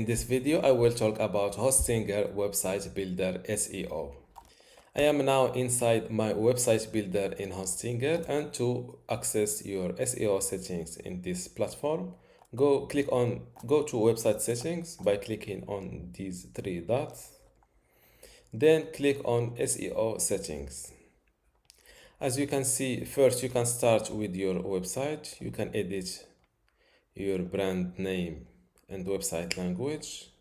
In this video, I will talk about Hostinger Website Builder SEO. I am now inside my website builder in Hostinger, and to access your SEO settings in this platform, go to website settings by clicking on these three dots. Then click on SEO settings. As you can see, first you can start with your website. You can edit your brand name and website language,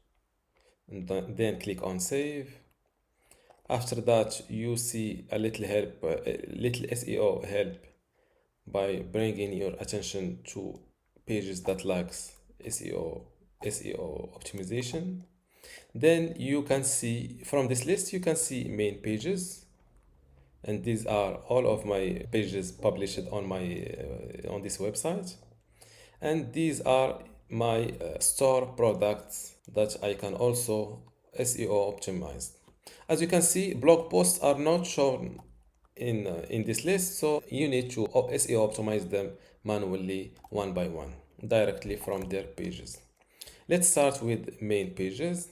and then click on save. After that, you see a little little SEO help by bringing your attention to pages that lacks SEO optimization. Then you can see from this list, you can see main pages, and these are all of my pages published on on this website. And these are my store products that I can also SEO optimize. As you can see, blog posts are not shown in this list, so you need to SEO optimize them manually one by one directly from their pages. Let's start with main pages.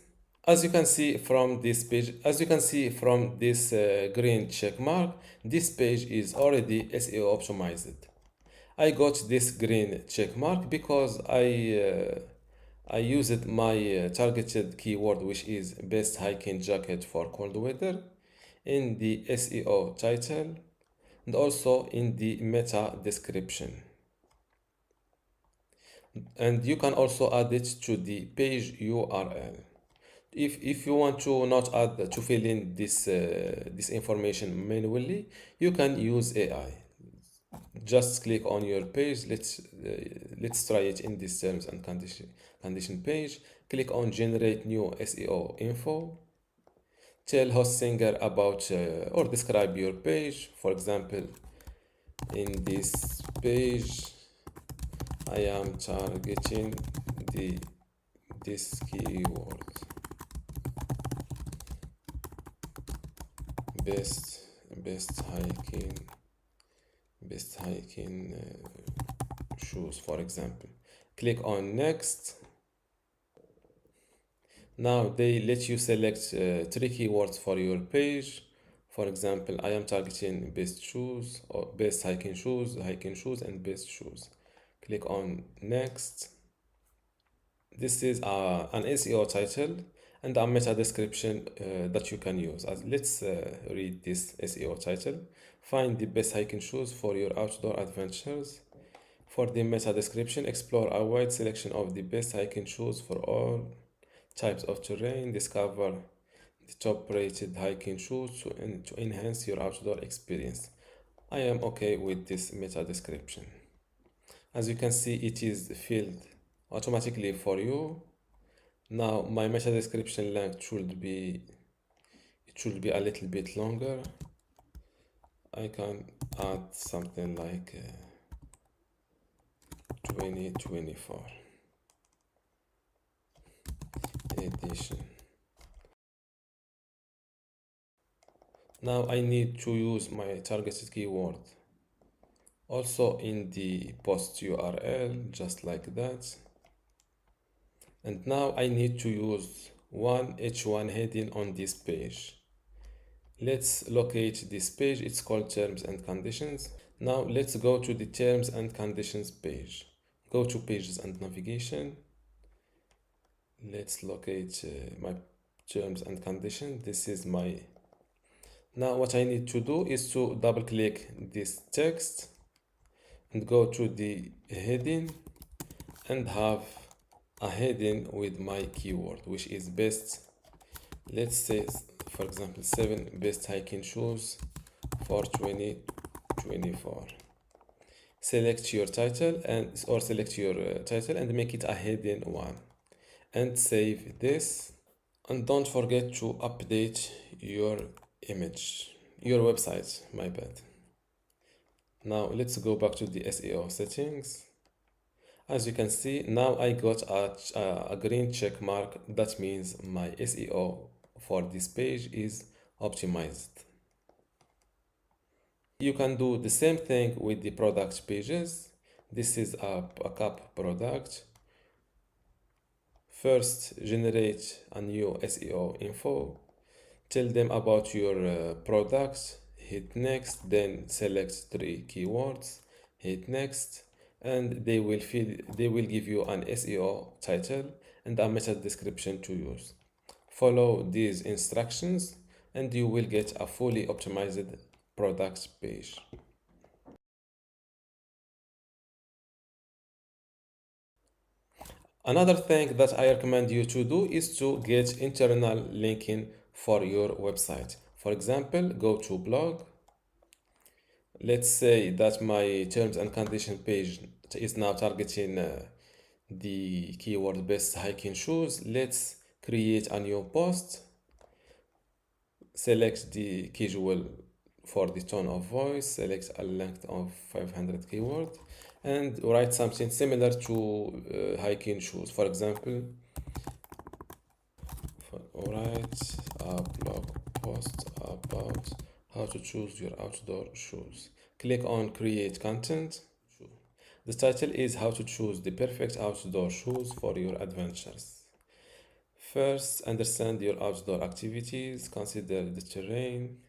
As you can see from this page, as you can see from this green check mark, this page is already SEO optimized. I got this green check mark because I used my targeted keyword, which is best hiking jacket for cold weather, in the SEO title and also in the meta description. And you can also add it to the page URL. If you want to not add to fill in this information manually, you can use AI. Just click on your page. Let's try it in this terms and condition page. Click on generate new SEO info. Tell Hostinger about or describe your page. For example, in this page, I am targeting this keyword, best hiking shoes, for example. Click on next. Now they let you select three keywords for your page. For example, I am targeting best shoes or best hiking shoes, and best shoes. Click on next. This is an SEO title and a meta description that you can use. Let's read this SEO title. Find the best hiking shoes for your outdoor adventures. For the meta description, explore a wide selection of the best hiking shoes for all types of terrain. Discover the top rated hiking shoes to enhance your outdoor experience. I am okay with this meta description. As you can see, it is filled automatically for you. Now my meta description length should be a little bit longer. I can add something like 2024 edition. Now I need to use my targeted keyword also in the post URL, just like that. And now I need to use one H1 heading on this page. Let's locate this page. It's called terms and conditions. Now let's go to the terms and conditions page. Go to pages and navigation. Let's locate my terms and conditions. This is my. Now what I need to do is to double click this text and go to the heading and have a heading with my keyword, which is best. Let's say, for example, 7 best hiking shoes for 2024. Select your title or select your title and make it a heading 1 and save this. And don't forget to update your website, my bad. Now let's go back to the SEO settings. As you can see, now I got a green check mark. That means my SEO for this page is optimized. You can do the same thing with the product pages. This is a cup product. First, generate a new SEO info. Tell them about your products. Hit next, then select three keywords. Hit next, and they will give you an SEO title and a meta description to use. Follow these instructions and you will get a fully optimized product page. Another thing that I recommend you to do is to get internal linking for your website. For example, go to blog. Let's say that my terms and condition page is now targeting the keyword best hiking shoes. Let's create a new post. Select the casual for the tone of voice, select a length of 500 keyword and write something similar to hiking shoes. For example, write a blog post about how to choose your outdoor shoes. Click on create content. The title is how to choose the perfect outdoor shoes for your adventures. First, understand your outdoor activities, consider the terrain,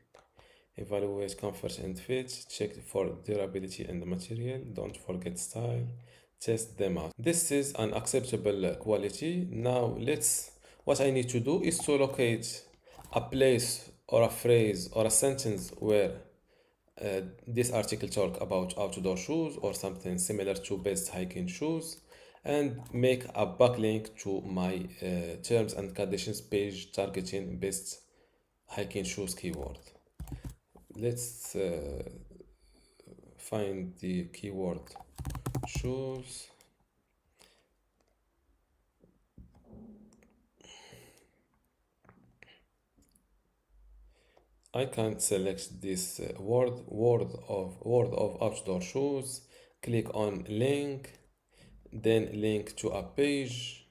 evaluate comfort and fit, check for durability and material, don't forget style, test them out. This is an acceptable quality. Now what I need to do is to locate a place or a phrase or a sentence where this article talk about outdoor shoes or something similar to best hiking shoes and make a backlink to my terms and conditions page targeting best hiking shoes keyword. Let's find the keyword shoes. I can select this word of outdoor shoes, click on link, then link to a page,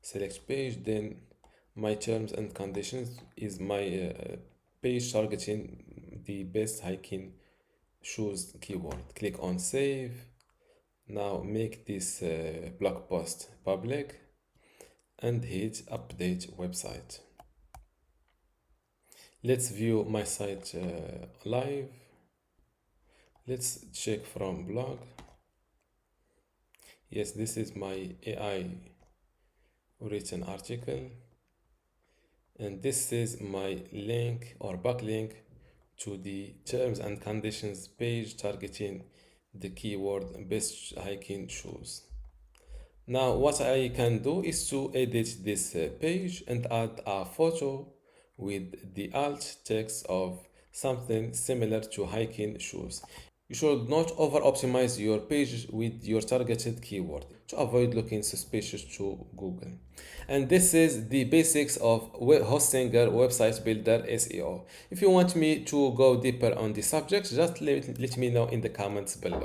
select page, then my terms and conditions is my page targeting the best hiking shoes keyword. Click on save. Now make this blog post public and hit update website. Let's view my site live. Let's check from blog. Yes, this is my AI written article. And this is my link or backlink to the terms and conditions page targeting the keyword best hiking shoes. Now what I can do is to edit this page and add a photo with the alt text of something similar to hiking shoes. You should not over optimize your page with your targeted keyword to avoid looking suspicious to Google. And this is the basics of hosting a website builder SEO. If you want me to go deeper on the subject, just let me know in the comments below.